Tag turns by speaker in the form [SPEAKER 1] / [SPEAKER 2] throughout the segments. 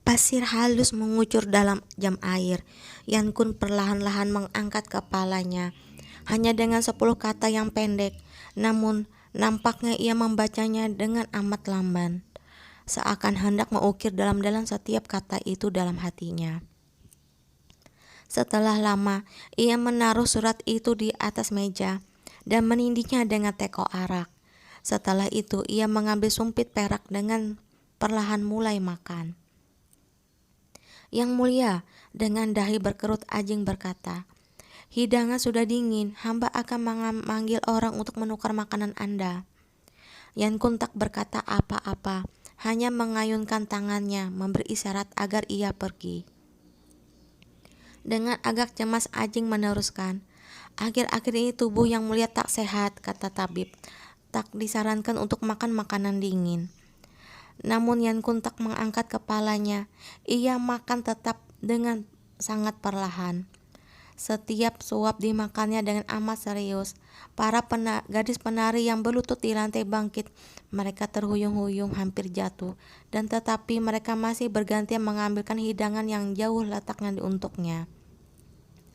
[SPEAKER 1] Pasir halus mengucur dalam jam air. Yan Kun perlahan-lahan mengangkat kepalanya. Hanya dengan 10 kata yang pendek, namun nampaknya ia membacanya dengan amat lamban. Seakan hendak mengukir dalam-dalam setiap kata itu dalam hatinya. Setelah lama, ia menaruh surat itu di atas meja dan menindihnya dengan teko arak. Setelah itu, ia mengambil sumpit perak dengan perlahan mulai makan. Yang mulia, dengan dahi berkerut Ajeng berkata, "Hidangan sudah dingin, hamba akan memanggil orang untuk menukar makanan Anda." Yan Kun tak berkata apa-apa, hanya mengayunkan tangannya memberi isyarat agar ia pergi. Dengan agak cemas Ajeng meneruskan, "Akhir-akhir ini tubuh yang mulia tak sehat," kata tabib. "Tak disarankan untuk makan makanan dingin." Namun Yan Kun tak mengangkat kepalanya. Ia makan tetap dengan sangat perlahan. Setiap suap dimakannya dengan amat serius. Para gadis penari yang berlutut di lantai bangkit. Mereka terhuyung-huyung hampir jatuh. Dan tetapi mereka masih bergantian mengambilkan hidangan yang jauh letaknya untuknya.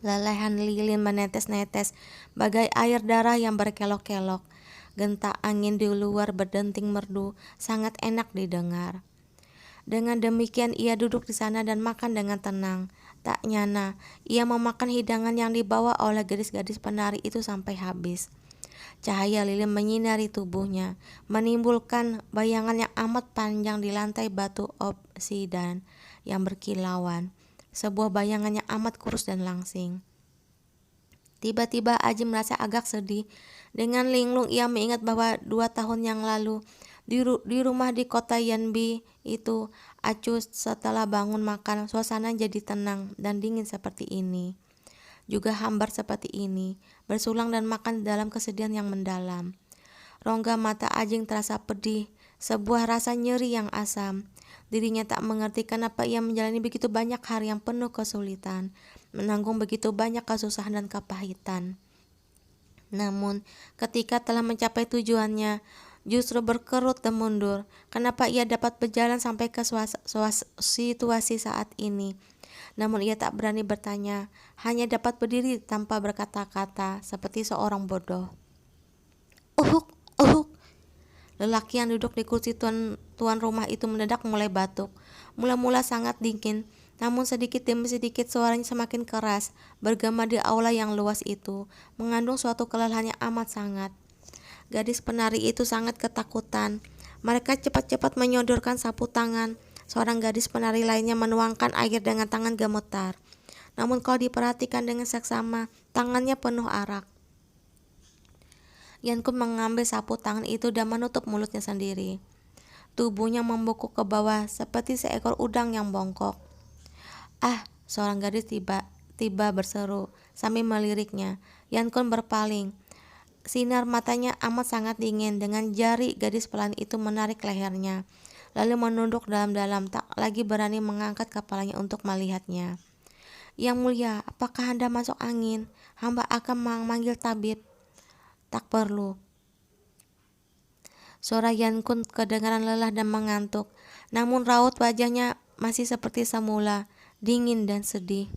[SPEAKER 1] Lelehan lilin menetes-netes bagai air darah yang berkelok-kelok. Gentak angin di luar berdenting merdu, sangat enak didengar. Dengan demikian ia duduk di sana dan makan dengan tenang. Tak nyana, ia memakan hidangan yang dibawa oleh gadis-gadis penari itu sampai habis. Cahaya lilin menyinari tubuhnya, menimbulkan bayangan yang amat panjang di lantai batu obsidian yang berkilauan. Sebuah bayangan yang amat kurus dan langsing. Tiba-tiba Ajeng merasa agak sedih. Dengan linglung ia mengingat bahwa 2 tahun yang lalu di rumah di kota Yanbi itu, acuh setelah bangun makan, suasana jadi tenang dan dingin seperti ini. Juga hambar seperti ini, bersulang dan makan dalam kesedihan yang mendalam. Rongga mata Ajeng terasa pedih, sebuah rasa nyeri yang asam. Dirinya tak mengerti kenapa ia menjalani begitu banyak hari yang penuh kesulitan, menanggung begitu banyak kesusahan dan kepahitan. Namun, ketika telah mencapai tujuannya, justru berkerut dan mundur. Kenapa ia dapat berjalan sampai ke situasi saat ini? Namun ia tak berani bertanya, hanya dapat berdiri tanpa berkata-kata, seperti seorang bodoh. Uhuk, uhuk. Lelaki yang duduk di kursi tuan rumah itu mendadak mulai batuk. Mula-mula sangat dingin, namun sedikit demi sedikit suaranya semakin keras, bergema di aula yang luas itu, mengandung suatu kelelahan yang amat sangat. Gadis penari itu sangat ketakutan. Mereka cepat-cepat menyodorkan sapu tangan. Seorang gadis penari lainnya menuangkan air dengan tangan gemetar. Namun kalau diperhatikan dengan seksama, tangannya penuh arak. Yan Kun mengambil sapu tangan itu dan menutup mulutnya sendiri. Tubuhnya membungkuk ke bawah seperti seekor udang yang bongkok. "Ah!" seorang gadis tiba-tiba berseru sambil meliriknya. Yan Kun berpaling. Sinar matanya amat sangat dingin. Dengan jari gadis pelan itu menarik lehernya, lalu menunduk dalam-dalam, tak lagi berani mengangkat kepalanya untuk melihatnya. "Yang mulia, apakah Anda masuk angin? Hamba akan memanggil tabib." "Tak perlu." Suara Yan Kun kedengaran lelah dan mengantuk, namun raut wajahnya masih seperti semula, dingin dan sedih.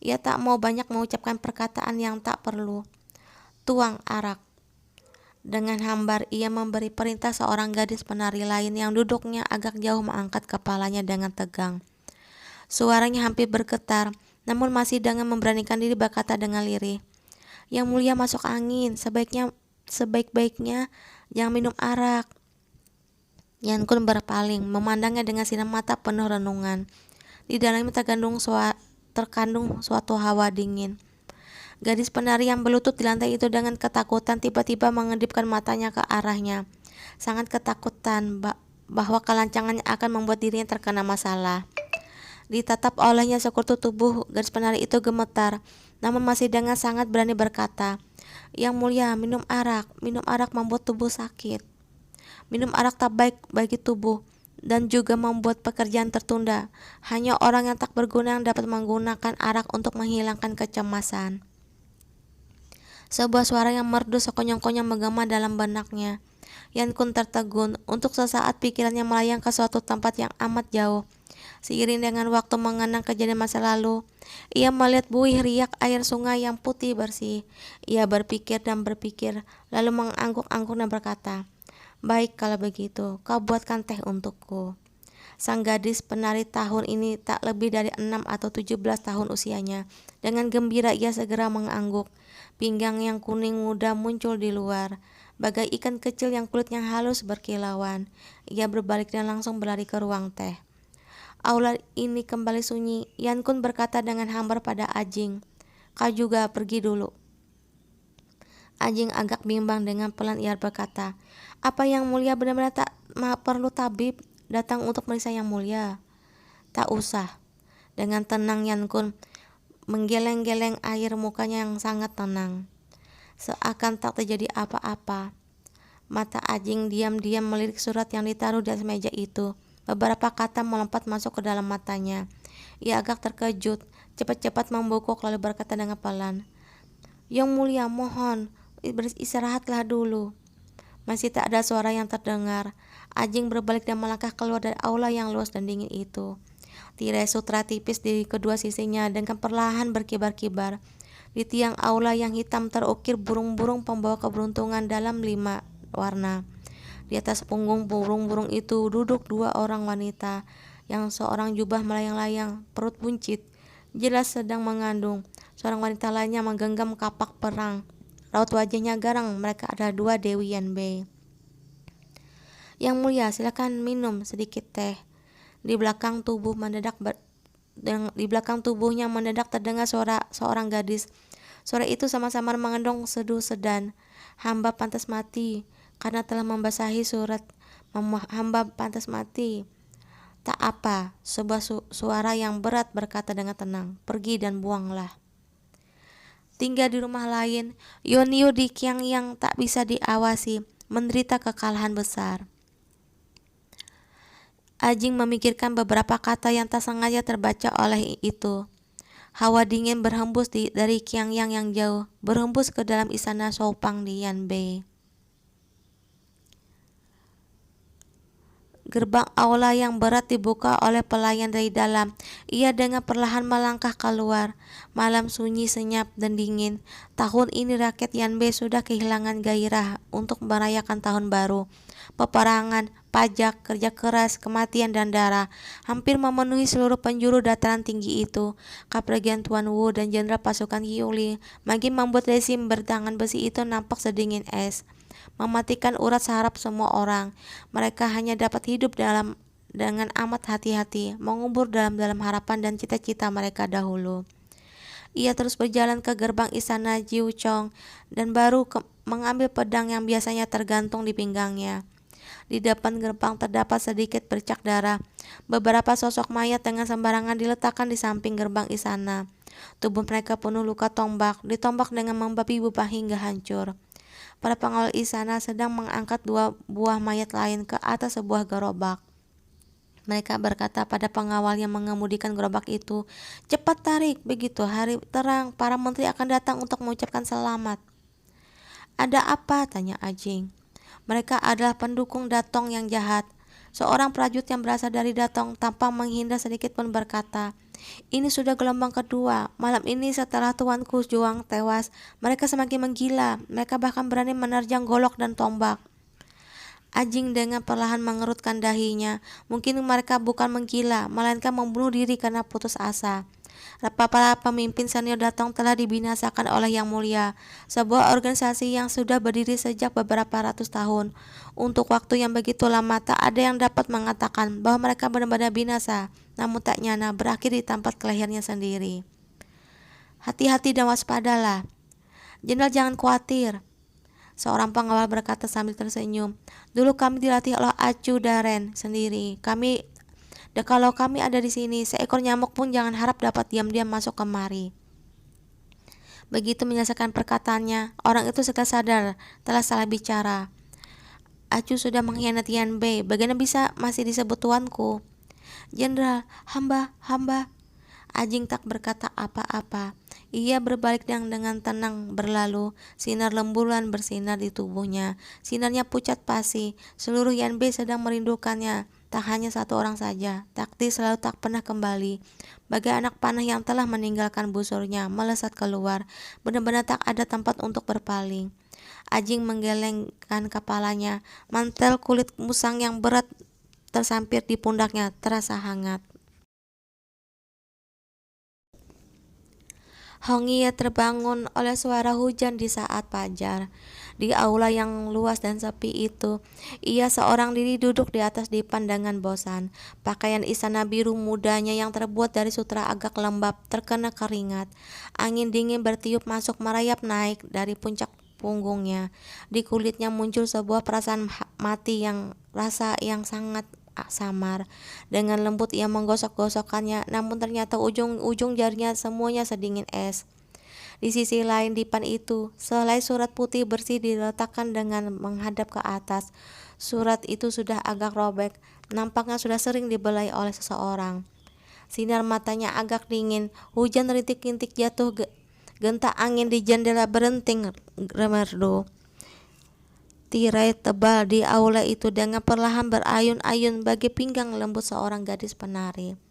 [SPEAKER 1] Ia tak mau banyak mengucapkan perkataan yang tak perlu. "Tuang arak." Dengan hambar ia memberi perintah. Seorang gadis penari lain yang duduknya agak jauh mengangkat kepalanya dengan tegang. Suaranya hampir bergetar, namun masih dengan memberanikan diri berkata dengan lirih, "Yang mulia masuk angin, sebaik-baiknya jangan minum arak." Yan Kun berpaling, memandangnya dengan sinar mata penuh renungan. Di dalamnya terkandung suatu hawa dingin. Gadis penari yang berlutut di lantai itu dengan ketakutan tiba-tiba mengedipkan matanya ke arahnya. Sangat ketakutan bahwa kelancangannya akan membuat dirinya terkena masalah. Ditatap olehnya sekutu tubuh gadis penari itu gemetar, namun masih dengan sangat berani berkata, "Yang mulia, minum arak. Minum arak membuat tubuh sakit. Minum arak tak baik bagi tubuh dan juga membuat pekerjaan tertunda. Hanya orang yang tak berguna yang dapat menggunakan arak untuk menghilangkan kecemasan." Sebuah suara yang merdu sekonyong-konyong menggema dalam benaknya. Yan Kun tertegun. Untuk sesaat pikirannya melayang ke suatu tempat yang amat jauh. Seiring dengan waktu mengenang kejadian masa lalu, ia melihat buih riak air sungai yang putih bersih. Ia berpikir dan berpikir, lalu mengangguk-angguk dan berkata, "Baik kalau begitu, kau buatkan teh untukku." Sang gadis penari tahun ini tak lebih dari 6 atau 17 tahun usianya. Dengan gembira ia segera mengangguk. Pinggang yang kuning muda muncul di luar, bagai ikan kecil yang kulitnya halus berkilauan. Ia berbalik dan langsung berlari ke ruang teh. Aula ini kembali sunyi. Yan Kun berkata dengan hambar pada Ajing, "Kau juga pergi dulu." Ajing agak bimbang. Dengan pelan ia berkata, "Apa yang mulia benar-benar tak perlu tabib datang untuk meriksa yang mulia?" "Tak usah." Dengan tenang Yan Kun menggeleng-geleng air mukanya yang sangat tenang, seakan tak terjadi apa-apa. Mata Ajing diam-diam melirik surat yang ditaruh di atas meja itu. Beberapa kata melompat masuk ke dalam matanya. Ia agak terkejut, cepat-cepat membungkuk lalu berkata dengan pelan, "Yang mulia, mohon, beristirahatlah dulu." Masih tak ada suara yang terdengar. Ajing berbalik dan melangkah keluar dari aula yang luas dan dingin itu. Tirai sutra tipis di kedua sisinya dengan perlahan berkibar-kibar. Di tiang aula yang hitam terukir burung-burung pembawa keberuntungan dalam 5 warna. Di atas punggung burung-burung itu duduk 2 orang wanita, yang seorang jubah melayang-layang, perut buncit, jelas sedang mengandung. Seorang wanita lainnya menggenggam kapak perang. Raut wajahnya garang. Mereka adalah 2 Dewi Yanbei. "Yang mulia, silakan minum sedikit teh." Di belakang tubuhnya mendadak terdengar suara seorang gadis. Suara itu sama-sama mengandung seduh sedan. "Hamba pantas mati karena telah membasahi surat. Hamba pantas mati." "Tak apa," sebuah suara yang berat berkata dengan tenang, "pergi dan buanglah." Tinggal di rumah lain, Yonyu di Qiang yang tak bisa diawasi, menderita kekalahan besar. Ajing memikirkan beberapa kata yang tak sengaja terbaca oleh itu. Hawa dingin berhembus dari Qiangyang yang jauh, berhembus ke dalam istana Soupang di Yanbei. Gerbang aula yang berat dibuka oleh pelayan dari dalam. Ia dengan perlahan melangkah keluar. Malam sunyi, senyap, dan dingin. Tahun ini rakyat Yanbei sudah kehilangan gairah untuk merayakan tahun baru. Peperangan, pajak, kerja keras, kematian, dan darah hampir memenuhi seluruh penjuru dataran tinggi itu. Kepergian Tuan Wu dan jenderal pasukan Yuli makin membuat rezim bertangan besi itu nampak sedingin es, mematikan urat saraf semua orang. Mereka hanya dapat hidup dengan amat hati-hati, mengubur dalam harapan dan cita-cita mereka dahulu. Ia terus berjalan ke gerbang istana Jiuchong dan baru mengambil pedang yang biasanya tergantung di pinggangnya. Di depan gerbang terdapat sedikit bercak darah. Beberapa sosok mayat dengan sembarangan diletakkan di samping gerbang istana. Tubuh mereka penuh luka tombak, ditombak dengan membabi buah hingga hancur. Para pengawal istana sedang mengangkat 2 buah mayat lain ke atas sebuah gerobak. Mereka berkata pada pengawal yang mengemudikan gerobak itu, "Cepat tarik, begitu hari terang para menteri akan datang untuk mengucapkan selamat." "Ada apa?" tanya Ajing. "Mereka adalah pendukung Datong yang jahat." Seorang prajurit yang berasal dari Datong tanpa menghindar sedikit pun berkata, "Ini sudah gelombang kedua. Malam ini setelah Tuanku Juang tewas, mereka semakin menggila. Mereka bahkan berani menerjang golok dan tombak." Ajing dengan perlahan mengerutkan dahinya. Mungkin mereka bukan menggila, melainkan membunuh diri karena putus asa. Para pemimpin senior Datong telah dibinasakan oleh Yang Mulia, sebuah organisasi yang sudah berdiri sejak beberapa ratus tahun. Untuk waktu yang begitu lama, tak ada yang dapat mengatakan bahwa mereka benar-benar binasa, namun tak nyana berakhir di tempat kelahirannya sendiri. "Hati-hati dan waspadalah. Jenderal, jangan khawatir," seorang pengawal berkata sambil tersenyum. "Dulu kami dilatih oleh Acu Daren sendiri. Kalau kami ada di sini, seekor nyamuk pun jangan harap dapat diam-diam masuk kemari." Begitu menyelesaikan perkataannya, orang itu segera sadar telah salah bicara. "Acu sudah mengkhianati Yanbei. Bagaimana bisa masih disebut tuanku?" "Jenderal, hamba." Ajing tak berkata apa-apa. Ia berbalik dan dengan tenang berlalu. Sinar rembulan bersinar di tubuhnya. Sinarnya pucat pasi. Seluruh Yanbei sedang merindukannya. tak hanya satu orang saja. Takdir selalu tak pernah kembali. Bagai anak panah yang telah meninggalkan busurnya, melesat keluar. Benar-benar tak ada tempat untuk berpaling. Anjing menggelengkan kepalanya. Mantel kulit musang yang berat tersampir di pundaknya, terasa hangat. Hongie terbangun oleh suara hujan di saat fajar. Di aula yang luas dan sepi itu, ia seorang diri duduk di atas dipan dengan bosan. Pakaian istana biru mudanya yang terbuat dari sutra agak lembab terkena keringat. Angin dingin bertiup masuk merayap naik dari puncak punggungnya. Di kulitnya muncul sebuah perasaan mati yang rasa yang sangat samar. Dengan lembut ia menggosok-gosokkannya, namun ternyata ujung-ujung jarinya semuanya sedingin es. Di sisi lain dipan itu, sehelai surat putih bersih diletakkan dengan menghadap ke atas. Surat itu sudah agak robek, nampaknya sudah sering dibelai oleh seseorang. Sinar matanya agak dingin, hujan rintik-rintik jatuh, gentak angin di jendela berenting merdu. Tirai tebal di aula itu dengan perlahan berayun-ayun bagi pinggang lembut seorang gadis penari.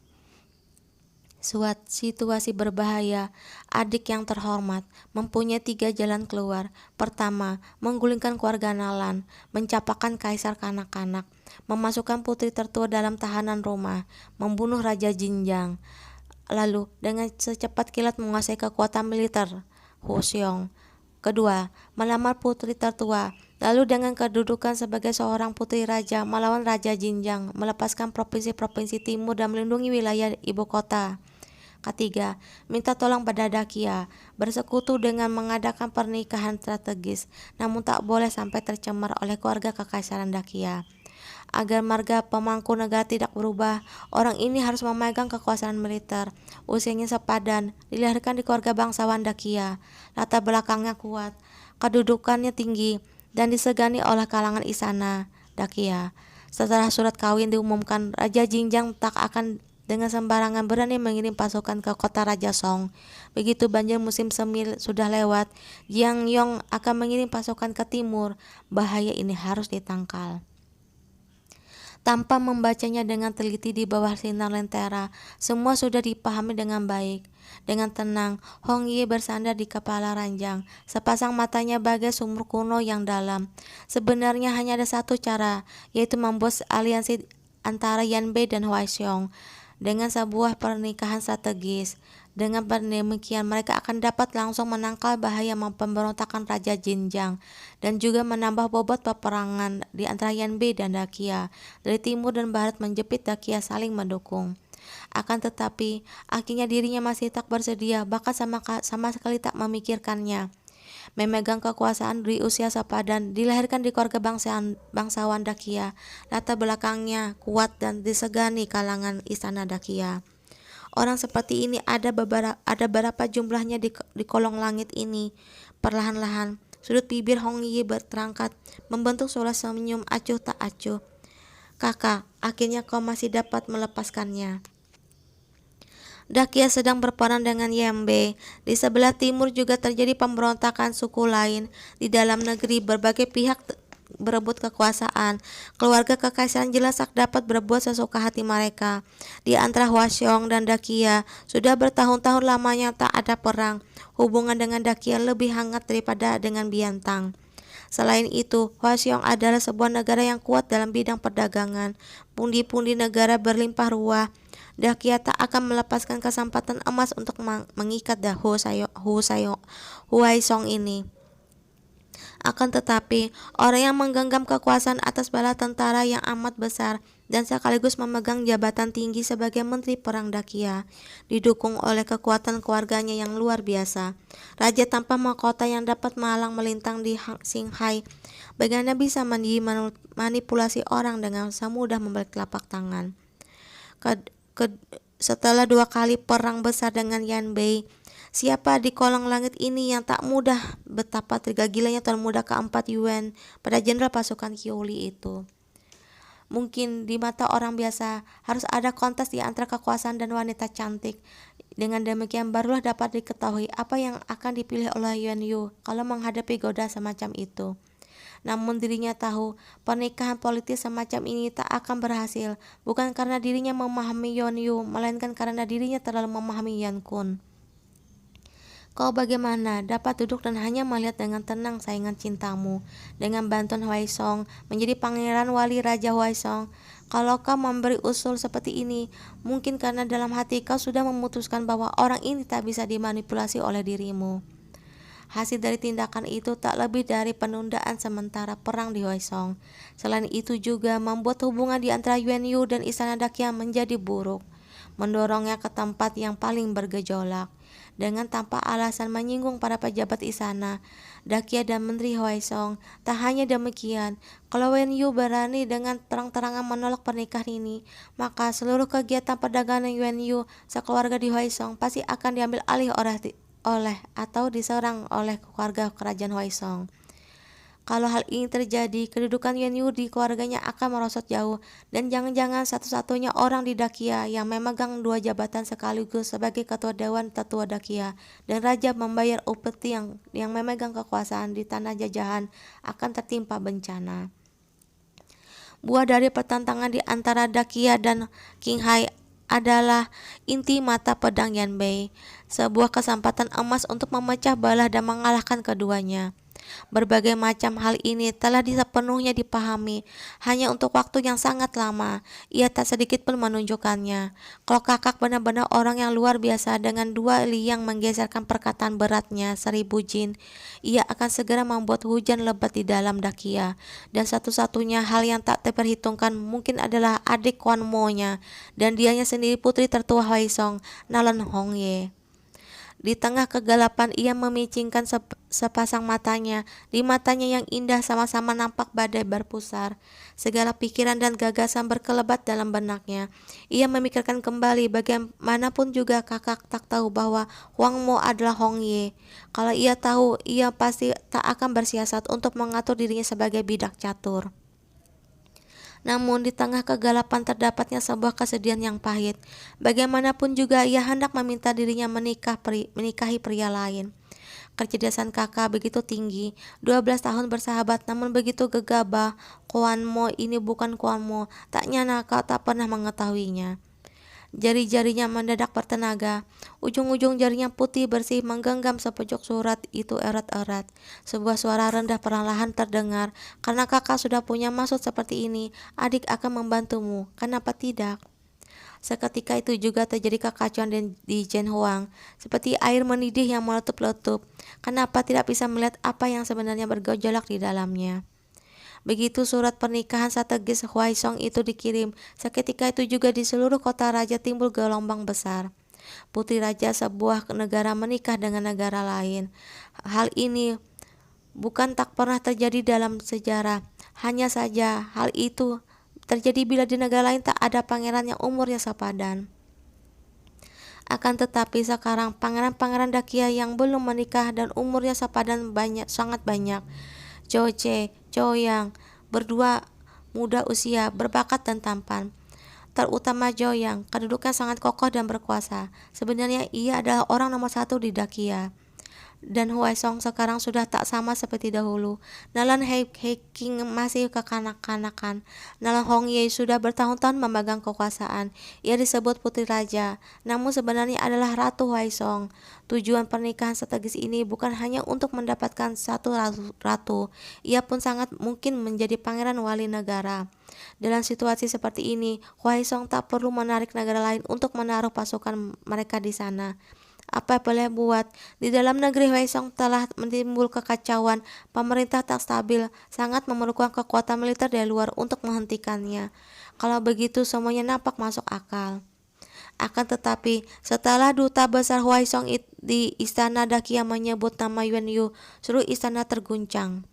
[SPEAKER 1] Suatu situasi berbahaya. Adik yang terhormat mempunyai 3 jalan keluar. Pertama, menggulingkan keluarga Nalan, mencapakan kaisar kanak-kanak, memasukkan putri tertua dalam tahanan rumah, membunuh Raja Jinjang, lalu dengan secepat kilat menguasai kekuatan militer Huseong. Kedua, melamar putri tertua, lalu dengan kedudukan sebagai seorang putri raja melawan Raja Jinjang, melepaskan provinsi-provinsi timur dan melindungi wilayah ibu kota. Ketiga, minta tolong pada Dakia, bersekutu dengan mengadakan pernikahan strategis, namun tak boleh sampai tercemar oleh keluarga kekaisaran Dakia. Agar marga pemangku negara tidak berubah, orang ini harus memegang kekuasaan militer. Usianya sepadan, dilahirkan di keluarga bangsawan Dakia. Latar belakangnya kuat, kedudukannya tinggi, dan disegani oleh kalangan istana Dakia. Setelah surat kawin diumumkan, Raja Jinjang tak akan dengan sembarangan berani mengirim pasukan ke kota Raja Song. Begitu banjir musim semi sudah lewat, Jiang Yong akan mengirim pasukan ke timur. Bahaya ini harus ditangkal. Tanpa membacanya dengan teliti di bawah sinar lentera, semua sudah dipahami dengan baik. Dengan tenang, Hong Ye bersandar di kepala ranjang, sepasang matanya bagai sumur kuno yang dalam. Sebenarnya hanya ada satu cara, yaitu membuat aliansi antara Yan Bei dan Huai Xiong dengan sebuah pernikahan strategis. Dengan demikian mereka akan dapat langsung menangkal bahaya pemberontakan Raja Jinjang dan juga menambah bobot peperangan di antara Yan Bei dan Dakia. Dari timur dan barat menjepit Dakia saling mendukung. Akan tetapi akhirnya dirinya masih tak bersedia, bahkan sama sekali tak memikirkannya. Memegang kekuasaan di usia sepadan, dilahirkan di keluarga bangsawan Dakia, latar belakangnya kuat dan disegani kalangan istana Dakia. Orang seperti ini ada berapa jumlahnya di kolong langit ini. Perlahan-lahan sudut bibir Hong Ye berterangkat, membentuk suara senyum acuh tak acuh. Kakak, akhirnya kau masih dapat melepaskannya. Dakia sedang berperang dengan Yembe. Di sebelah timur juga terjadi pemberontakan suku lain. Di dalam negeri berbagai pihak berebut kekuasaan. Keluarga kekaisaran jelas tak dapat berbuat sesuka hati mereka. Di antara Hwaseong dan Dakia sudah bertahun-tahun lamanya tak ada perang. Hubungan dengan Dakia lebih hangat daripada dengan Biantang. Selain itu, Hwaseong adalah sebuah negara yang kuat dalam bidang perdagangan. Pundi-pundi negara berlimpah ruah. Dakia tak akan melepaskan kesempatan emas untuk mengikat Huaisong ini. Akan tetapi, orang yang menggenggam kekuasaan atas bala tentara yang amat besar dan sekaligus memegang jabatan tinggi sebagai Menteri Perang Dakia, didukung oleh kekuatan keluarganya yang luar biasa. Raja tanpa mahkota yang dapat malang melintang di Qinghai, bagaimana bisa manipulasi orang dengan semudah membalik telapak tangan. Setelah 2 kali perang besar dengan Yan Bei, siapa di kolong langit ini yang tak mudah betapa tergagilanya Tuan Muda keempat Yuan pada jenderal pasukan Qiuli itu. Mungkin di mata orang biasa harus ada kontes di antara kekuasaan dan wanita cantik. Dengan demikian barulah dapat diketahui apa yang akan dipilih oleh Yuan Yu kalau menghadapi godaan semacam itu. Namun dirinya tahu pernikahan politis semacam ini tak akan berhasil, bukan karena dirinya memahami Yeonyu, melainkan karena dirinya terlalu memahami Yeon-kun. Kau bagaimana dapat duduk dan hanya melihat dengan tenang saingan cintamu dengan bantuan Hwaesong menjadi pangeran wali Raja Hwaesong? Kalau kau memberi usul seperti ini, mungkin karena dalam hati kau sudah memutuskan bahwa orang ini tak bisa dimanipulasi oleh dirimu. Hasil dari tindakan itu tak lebih dari penundaan sementara perang di Hwaesong. Selain itu juga membuat hubungan di antara Yeonyu dan Istana Dakya menjadi buruk, mendorongnya ke tempat yang paling bergejolak. Dengan tanpa alasan menyinggung para pejabat istana, Dakya dan Menteri Hwaesong. Tak hanya demikian, kalau Yeonyu berani dengan terang-terangan menolak pernikahan ini, maka seluruh kegiatan perdagangan Yeonyu sekeluarga di Hwaesong pasti akan diambil alih oleh atau diserang oleh keluarga kerajaan Hwaesong. Kalau hal ini terjadi, kedudukan Yeonyu di keluarganya akan merosot jauh, dan jangan-jangan satu-satunya orang di Dakya yang memegang dua jabatan sekaligus sebagai ketua dewan tetua Dakya dan raja membayar upeti yang memegang kekuasaan di tanah jajahan akan tertimpa bencana. Buah dari pertentangan di antara Dakya dan Qinghai adalah inti mata pedang Yanbei, sebuah kesempatan emas untuk memecah belah dan mengalahkan keduanya. Berbagai macam hal ini telah sepenuhnya dipahami, hanya untuk waktu yang sangat lama. Ia tak sedikit pun menunjukkannya. Kalau kakak benar-benar orang yang luar biasa dengan dua liang menggeserkan perkataan beratnya 1000 jin, ia akan segera membuat hujan lebat di dalam Dakya. Dan satu-satunya hal yang tak terperhitungkan mungkin adalah adik Kwanmo-nya dan dianya sendiri putri tertua Hwaesong, Nalon Hongye. Di tengah kegelapan ia memicingkan sepasang matanya. Di matanya yang indah sama-sama nampak badai berpusar. Segala pikiran dan gagasan berkelebat dalam benaknya. Ia memikirkan kembali bagaimanapun juga kakak tak tahu bahwa Hwang Mo adalah Hong Ye. Kalau ia tahu, ia pasti tak akan bersiasat untuk mengatur dirinya sebagai bidak catur. Namun di tengah kegelapan terdapatnya sebuah kesedihan yang pahit. Bagaimanapun juga ia hendak meminta dirinya menikahi pria lain. Kecerdasan kakak begitu tinggi, 12 tahun bersahabat namun begitu gegabah. Kwanmo ini bukan Kwanmo, tak nyana kau tak pernah mengetahuinya. Jari-jarinya mendadak bertenaga. Ujung-ujung jarinya putih bersih menggenggam sepojok surat itu erat-erat. Sebuah suara rendah perlahan terdengar. Karena kakak sudah punya maksud seperti ini, adik akan membantumu. Kenapa tidak? Seketika itu juga terjadi kekacauan di Jen Huang, seperti air mendidih yang meletup-letup. Kenapa tidak bisa melihat apa yang sebenarnya bergejolak di dalamnya? Begitu surat pernikahan strategis Hwaesong itu dikirim, seketika itu juga di seluruh kota raja timbul gelombang besar. Putri raja sebuah negara menikah dengan negara lain. Hal ini bukan tak pernah terjadi dalam sejarah. Hanya saja hal itu terjadi bila di negara lain tak ada pangeran yang umurnya sepadan. Akan tetapi sekarang pangeran-pangeran Dakya yang belum menikah dan umurnya sepadan sangat banyak. Choe, Joyang, berdua muda usia, berbakat dan tampan. Terutama Joyang, kedudukan sangat kokoh dan berkuasa. Sebenarnya ia adalah orang nomor 1 di Dakya. Dan Hwaesong sekarang sudah tak sama seperti dahulu. Nalan King masih kekanak-kanakan. Nalan Hongye sudah bertahun-tahun memegang kekuasaan. Ia disebut putri raja, namun sebenarnya adalah Ratu Hwaesong. Tujuan pernikahan strategis ini bukan hanya untuk mendapatkan satu ratu. Ia pun sangat mungkin menjadi pangeran wali negara. Dalam situasi seperti ini, Hwaesong tak perlu menarik negara lain untuk menaruh pasukan mereka di sana. Apa boleh buat, di dalam negeri Hwaesong telah menimbul kekacauan, pemerintah tak stabil, sangat memerlukan kekuatan militer dari luar untuk menghentikannya. Kalau begitu semuanya nampak masuk akal. Akan tetapi, setelah duta besar Hwaesong di istana Dakya menyebut nama Yeonyu, seluruh istana terguncang.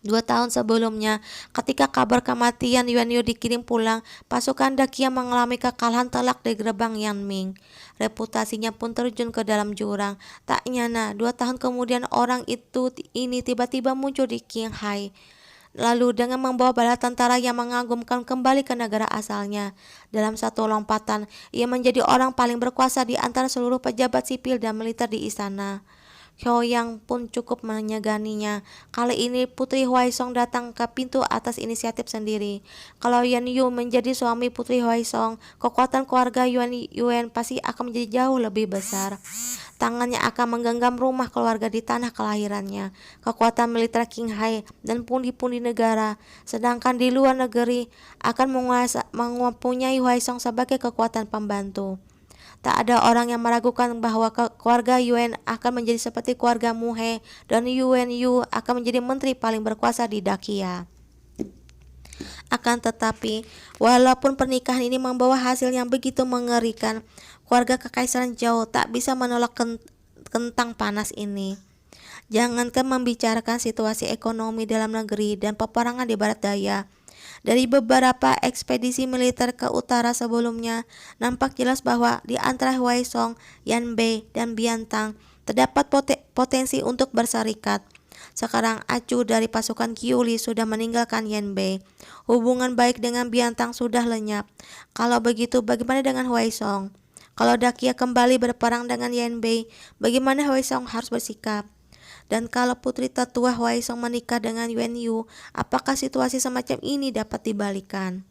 [SPEAKER 1] 2 tahun sebelumnya, ketika kabar kematian Yeonyu dikirim pulang, pasukan Dakya mengalami kekalahan telak di gerbang Yanming. Reputasinya pun terjun ke dalam jurang. Tak nyana, 2 tahun kemudian orang ini tiba-tiba muncul di Qinghai. Lalu dengan membawa bala tentara yang mengagumkan kembali ke negara asalnya. Dalam satu lompatan, ia menjadi orang paling berkuasa di antara seluruh pejabat sipil dan militer di istana. Hyoyang pun cukup menyeganinya. Kali ini Putri Hwaisong datang ke pintu atas inisiatif sendiri. Kalau Yan Yu menjadi suami Putri Hwaisong, kekuatan keluarga Yuan Yuen pasti akan menjadi jauh lebih besar. Tangannya akan menggenggam rumah keluarga di tanah kelahirannya, kekuatan militer Qinghai dan pundi-pundi negara. Sedangkan di luar negeri akan mempunyai Hwaisong sebagai kekuatan pembantu. Tak ada orang yang meragukan bahwa keluarga Yuan akan menjadi seperti keluarga Muhe dan Yuan Yu akan menjadi menteri paling berkuasa di Dakia. Akan tetapi, walaupun pernikahan ini membawa hasil yang begitu mengerikan, keluarga Kekaisaran Zhou tak bisa menolak kentang panas ini. Jangankan membicarakan situasi ekonomi dalam negeri dan peperangan di barat daya. Dari beberapa ekspedisi militer ke utara sebelumnya, nampak jelas bahwa di antara Hwaisong, Yanbei, dan Biantang terdapat potensi untuk berserikat. Sekarang acu dari pasukan Qiuli sudah meninggalkan Yanbei. Hubungan baik dengan Biantang sudah lenyap. Kalau begitu, bagaimana dengan Hwaisong? Kalau Dakia kembali berperang dengan Yanbei, bagaimana Hwaisong harus bersikap? Dan kalau putri tetua Hwaisong menikah dengan Yuan Yu, apakah situasi semacam ini dapat dibalikan?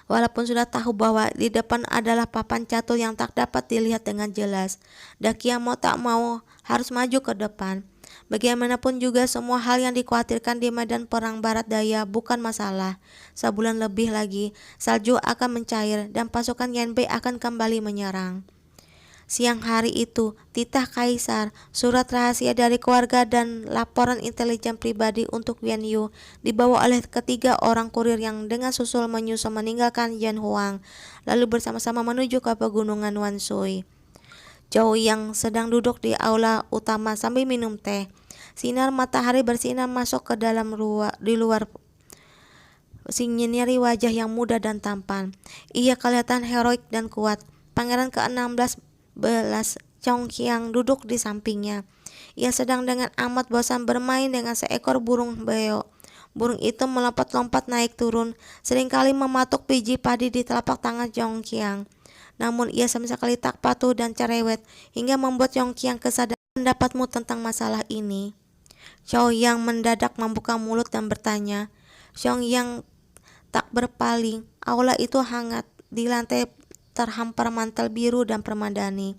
[SPEAKER 1] Walaupun sudah tahu bahwa di depan adalah papan catur yang tak dapat dilihat dengan jelas, Dakia mau tak mau harus maju ke depan. Bagaimanapun juga semua hal yang dikhawatirkan di medan perang barat daya bukan masalah. Sebulan lebih lagi, salju akan mencair dan pasukan Yanbei akan kembali menyerang. Siang hari itu, titah kaisar, surat rahasia dari keluarga dan laporan intelijen pribadi untuk Yuan Yu dibawa oleh ketiga orang kurir yang dengan susul menyusul meninggalkan Yan Huang, lalu bersama-sama menuju ke pegunungan Wanshui. Zhou yang sedang duduk di aula utama sambil minum teh. Sinar matahari bersinar masuk ke dalam di luar menyinari wajah yang muda dan tampan. Ia kelihatan heroik dan kuat. Pangeran ke-16 Chongqiang duduk di sampingnya. Ia sedang dengan amat bosan bermain dengan seekor burung beo. Burung itu melompat-lompat naik turun, seringkali mematuk biji padi di telapak tangan Chongqiang. Namun ia sama sekali tak patuh dan cerewet, hingga membuat Chongqiang kesadaran pendapatmu tentang masalah ini. Zhou Yang mendadak membuka mulut dan bertanya. Zhou Yang tak berpaling. Aula itu hangat. Di lantai terhampar mantel biru dan permadani.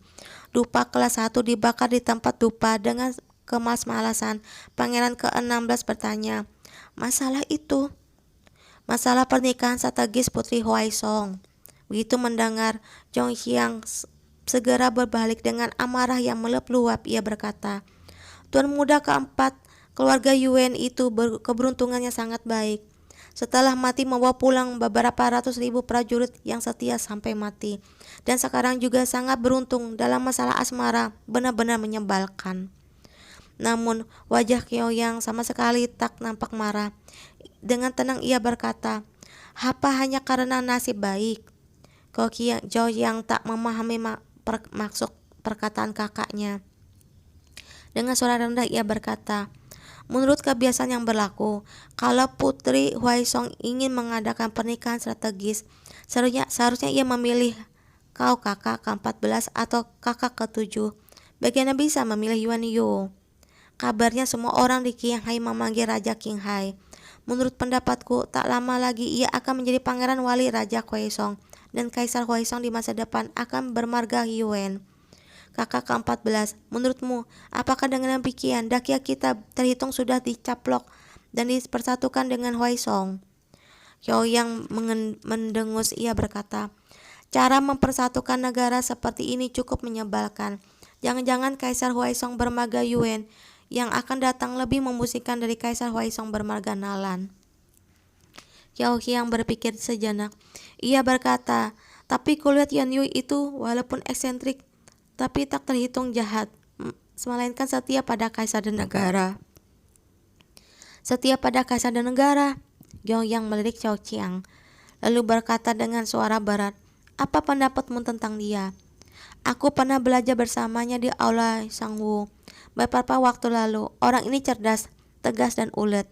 [SPEAKER 1] Dupa kelas 1 dibakar di tempat dupa dengan kemas-malasan. Pangeran ke-16 bertanya, masalah itu? Masalah pernikahan strategis Putri Hwaisong. Begitu mendengar, Chongqiang segera berbalik dengan amarah yang meluap-luap. Ia berkata, Tuan muda keempat, keluarga Yuan itu keberuntungannya sangat baik. Setelah mati membawa pulang beberapa ratus ribu prajurit yang setia sampai mati. Dan sekarang juga sangat beruntung dalam masalah asmara, benar-benar menyebalkan. Namun wajah Hyoyang sama sekali tak nampak marah. Dengan tenang ia berkata, apa hanya karena nasib baik? Zhou Yang tak memahami maksud perkataan kakaknya. Dengan suara rendah ia berkata, menurut kebiasaan yang berlaku, kalau Putri Hwaisong ingin mengadakan pernikahan strategis, seharusnya ia memilih kau kakak ke-14 atau kakak ke-7. Bagaimana bisa memilih Yuan Yu? Kabarnya semua orang di Qinghai memanggil Raja Qinghai. Menurut pendapatku, tak lama lagi ia akan menjadi pangeran wali Raja Hwaisong, dan Kaisar Hwaisong di masa depan akan bermarga Yuan. Kakak ke-14, menurutmu, apakah dengan demikian Dakia kita terhitung sudah dicaplok dan dipersatukan dengan Hwaisong? Hyoyang mendengus. Ia berkata, cara mempersatukan negara seperti ini cukup menyebalkan. Jangan-jangan Kaisar Hwaisong bermarga Yuan yang akan datang lebih memusingkan dari Kaisar Hwaisong bermarga Nalan. Hyoyang berpikir sejenak. Ia berkata, tapi kulihat Yan Yu itu walaupun eksentrik, tapi tak terhitung jahat, melainkan setia pada kaisar dan negara. Setia pada kaisar dan negara? Hyoyang melirik Chongqiang, lalu berkata dengan suara berat, apa pendapatmu tentang dia? Aku pernah belajar bersamanya di aula Sangwu beberapa waktu lalu. Orang ini cerdas, tegas dan ulet,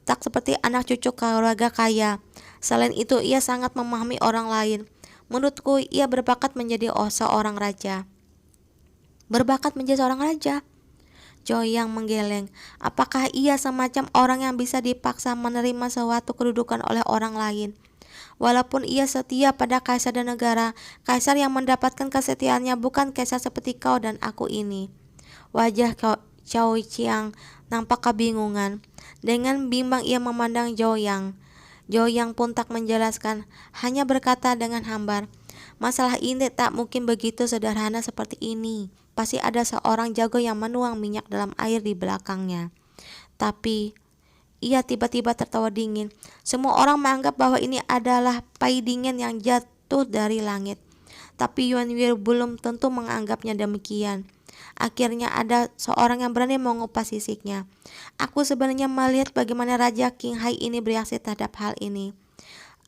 [SPEAKER 1] tak seperti anak cucu keluarga kaya. Selain itu, ia sangat memahami orang lain. Menurutku, ia berbakat menjadi seorang raja. berbakat menjadi seorang raja. Joyang menggeleng. Apakah ia semacam orang yang bisa dipaksa menerima suatu kedudukan oleh orang lain? Walaupun ia setia pada kaisar dan negara, kaisar yang mendapatkan kesetiaannya bukan kaisar seperti kau dan aku ini. Wajah Chao Chiang nampak kebingungan. Dengan bimbang ia memandang Joyang. Joyang pun tak menjelaskan, hanya berkata dengan hambar, masalah ini tak mungkin begitu sederhana seperti ini. Pasti ada seorang jago yang menuang minyak dalam air di belakangnya. Tapi ia tiba-tiba tertawa dingin. Semua orang menganggap bahwa ini adalah pai dingin yang jatuh dari langit. Tapi Yuan Wei belum tentu menganggapnya demikian. Akhirnya ada seorang yang berani mengupas sisiknya. Aku sebenarnya melihat bagaimana Raja King Hai ini bereaksi terhadap hal ini.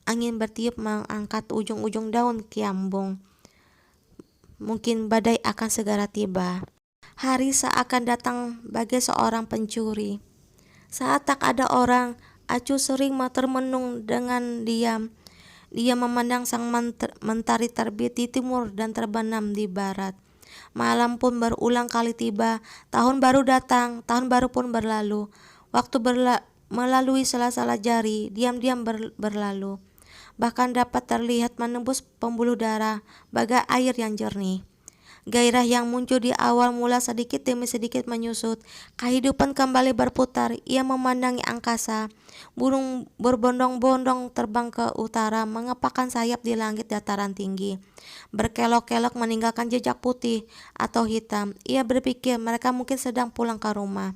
[SPEAKER 1] Angin bertiup mengangkat ujung-ujung daun kiambung. Mungkin badai akan segera tiba. Hari seakan datang bagai seorang pencuri. Saat tak ada orang, Acu sering termenung dengan diam. Dia memandang sang mentari terbit di timur dan terbenam di barat. Malam pun berulang kali tiba, tahun baru datang, tahun baru pun berlalu. Waktu melalui sela-sela jari, diam-diam berlalu. Bahkan dapat terlihat menembus pembuluh darah, bagai air yang jernih. Gairah yang muncul di awal mula sedikit demi sedikit menyusut. Kehidupan kembali berputar. Ia memandangi angkasa. Burung berbondong-bondong terbang ke utara, mengepakkan sayap di langit dataran tinggi. Berkelok-kelok meninggalkan jejak putih atau hitam. Ia berpikir mereka mungkin sedang pulang ke rumah.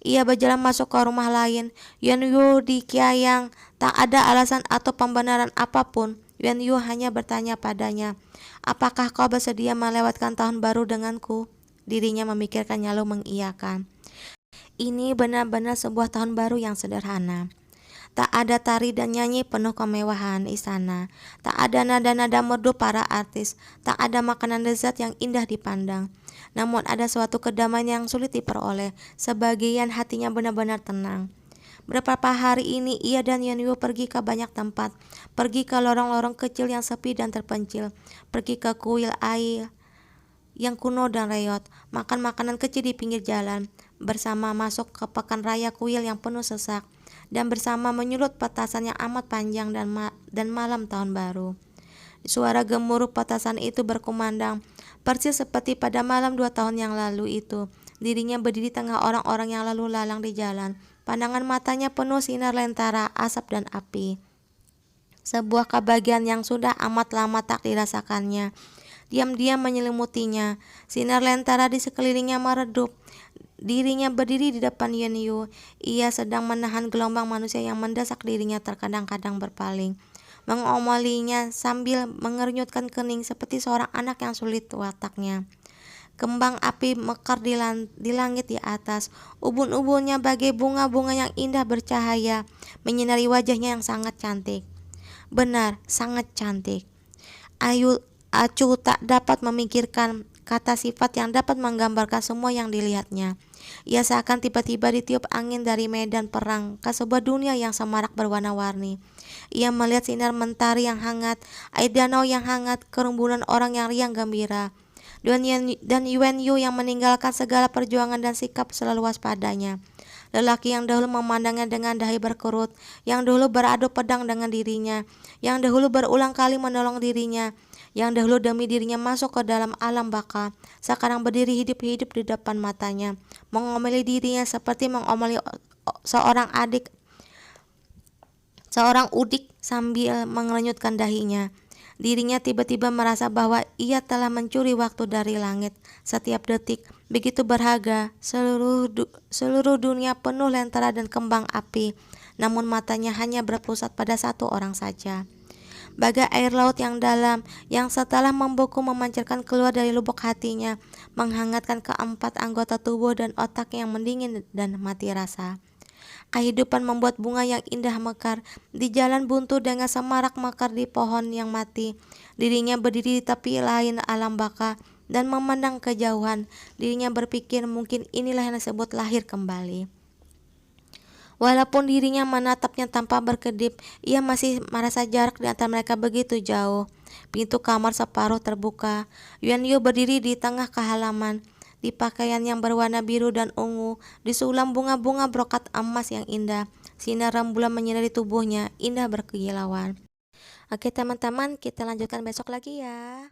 [SPEAKER 1] Ia berjalan masuk ke rumah lain. Yuan Yu di Kiayang. Tak ada alasan atau pembenaran apapun. Yuan Yu hanya bertanya padanya, apakah kau bersedia melewatkan tahun baru denganku? Dirinya memikirkannya lalu mengiyakan. Ini benar-benar sebuah tahun baru yang sederhana. Tak ada tari dan nyanyi penuh kemewahan istana. Tak ada nada-nada merdu para artis. Tak ada makanan lezat yang indah dipandang. Namun ada suatu kedamaian yang sulit diperoleh. Sebagian hatinya benar-benar tenang. Beberapa hari ini ia dan Yuan Yu pergi ke banyak tempat. Pergi ke lorong-lorong kecil yang sepi dan terpencil. Pergi ke kuil air yang kuno dan reot. Makan makanan kecil di pinggir jalan. Bersama masuk ke pekan raya kuil yang penuh sesak. Dan bersama menyulut petasan yang amat panjang dan malam tahun baru. Suara gemuruh petasan itu berkumandang, persis seperti pada malam 2 tahun yang lalu itu. Dirinya berdiri tengah orang-orang yang lalu lalang di jalan. Pandangan matanya penuh sinar lentera, asap dan api. Sebuah kebahagiaan yang sudah amat lama tak dirasakannya. Diam-diam menyelimutinya. Sinar lentera di sekelilingnya meredup. Dirinya berdiri di depan Yuan Yu. Ia sedang menahan gelombang manusia yang mendesak dirinya, terkadang-kadang berpaling, mengomelinya sambil mengernyutkan kening seperti seorang anak yang sulit wataknya. Kembang api mekar di langit di atas. Ubun-ubunnya bagai bunga-bunga yang indah bercahaya, menyinari wajahnya yang sangat cantik. Benar, sangat cantik. Acu tak dapat memikirkan kata sifat yang dapat menggambarkan semua yang dilihatnya. Ia seakan tiba-tiba ditiup angin dari medan perang ke sebuah dunia yang semarak berwarna-warni. Ia melihat sinar mentari yang hangat, air danau yang hangat, kerumunan orang yang riang gembira. Dan Yuan Yu yang meninggalkan segala perjuangan dan sikap selalu waspadanya. Lelaki yang dahulu memandangnya dengan dahi berkerut, yang dahulu beradu pedang dengan dirinya, yang dahulu berulang kali menolong dirinya, yang dahulu demi dirinya masuk ke dalam alam baka, sekarang berdiri hidup-hidup di depan matanya, mengomeli dirinya seperti mengomeli seorang udik sambil mengernyutkan dahinya. Dirinya tiba-tiba merasa bahwa ia telah mencuri waktu dari langit. Setiap detik begitu berharga. Seluruh dunia penuh lentera dan kembang api. Namun matanya hanya berpusat pada satu orang saja. Bagai air laut yang dalam, yang setelah membeku memancarkan keluar dari lubuk hatinya, menghangatkan keempat anggota tubuh dan otak yang mendingin dan mati rasa. Kehidupan membuat bunga yang indah mekar di jalan buntu dengan semarak mekar di pohon yang mati. Dirinya berdiri di tepi lain alam baka dan memandang kejauhan. Dirinya berpikir mungkin inilah yang disebut lahir kembali. Walaupun dirinya menatapnya tanpa berkedip, ia masih merasa jarak di antara mereka begitu jauh. Pintu kamar separuh terbuka. Yuan Yu berdiri di tengah halaman. di pakaian yang berwarna biru dan ungu, disulam bunga-bunga brokat emas yang indah. Sinar rembulan menyinari tubuhnya, indah berkilauan. Oke teman-teman, kita lanjutkan besok lagi ya.